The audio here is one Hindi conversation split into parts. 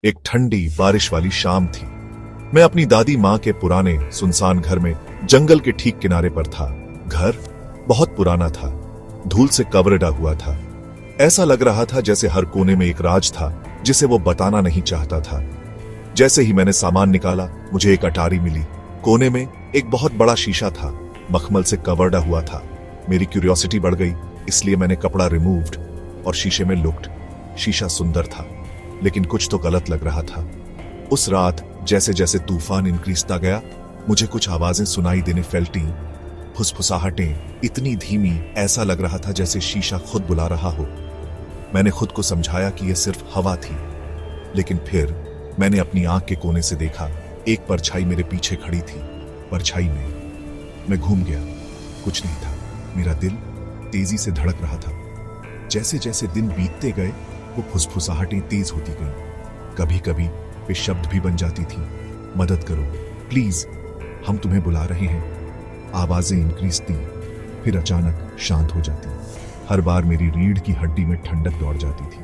एक ठंडी बारिश वाली शाम थी। मैं अपनी दादी माँ के पुराने सुनसान घर में जंगल के ठीक किनारे पर था। घर बहुत पुराना था, धूल से कवरडा हुआ था। ऐसा लग रहा था जैसे हर कोने में एक राज था जिसे वो बताना नहीं चाहता था। जैसे ही मैंने सामान निकाला, मुझे एक अटारी मिली। कोने में एक बहुत बड़ा शीशा था, मखमल से कवरडा हुआ था। मेरी क्यूरियोसिटी बढ़ गई, इसलिए मैंने कपड़ा रिमूव्ड और शीशे में लुक्ड। शीशा सुंदर था, लेकिन कुछ तो गलत लग रहा था। उस रात जैसे जैसे तूफान इंक्रीजता गया, मुझे कुछ आवाजें सुनाई देने फैलती। फुसफुसाहटें इतनी धीमी, ऐसा लग रहा था जैसे शीशा खुद बुला रहा हो। मैंने खुद को समझाया कि यह सिर्फ हवा थी, लेकिन फिर मैंने अपनी आंख के कोने से देखा, एक परछाई मेरे पीछे खड़ी थी। परछाई में मैं घूम गया। कुछ नहीं था। मेरा दिल तेजी से धड़क रहा था। जैसे जैसे दिन बीतते गए, वो फुसफुसाहटें तेज होती गईं। कभी कभी वे शब्द भी बन जाती थी, मदद करो, प्लीज, हम तुम्हें बुला रहे हैं। आवाजें इंक्रीज थी, फिर अचानक शांत हो जाती। हर बार मेरी रीढ़ की हड्डी में ठंडक दौड़ जाती थी।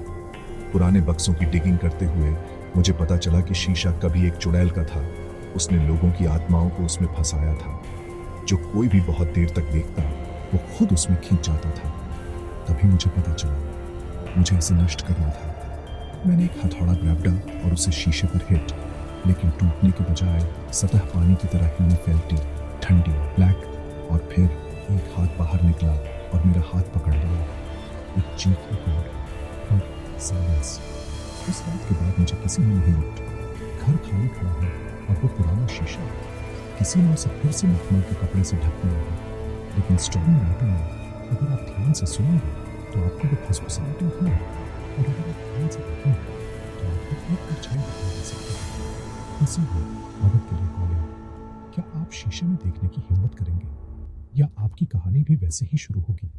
पुराने बक्सों की डिगिंग करते हुए मुझे पता चला कि शीशा कभी एक चुड़ैल का था। उसने लोगों की आत्माओं को उसमें फंसाया था। जो कोई भी बहुत देर तक देखता, वो खुद उसमें खींच जाता था। तभी मुझे पता चला, मुझे इसे नष्ट करना था। मैंने एक हथौड़ा ग्रैब्डा और उसे शीशे पर हिट, लेकिन टूटने के बजाय सतह पानी की तरह हिलने फैलती, ठंडी, ब्लैक। और फिर एक हाथ बाहर निकला और मेरा हाथ पकड़ लिया। एक चीख रिकॉर्ड और साइलेंस। उस रात के बाद मुझे किसी ने नहीं लूटा। घर खाली खड़ा है और वो पुराना शीशा, किसी ने उसे फिर से मखमल के कपड़े से ढक दिया है। लेकिन स्टोरी राइटर में अगर आप ध्यान से सुनेंगे तो आपको वो फुसफुसाहटें हैं, और अगर आप ध्यान से देखेंगे तो आपको एक परछाई दिखाई दे सकती है। इसीलिए मदद के लिए कॉलिंग। क्या आप शीशे में देखने की हिम्मत करेंगे, या आपकी कहानी भी वैसे ही शुरू होगी?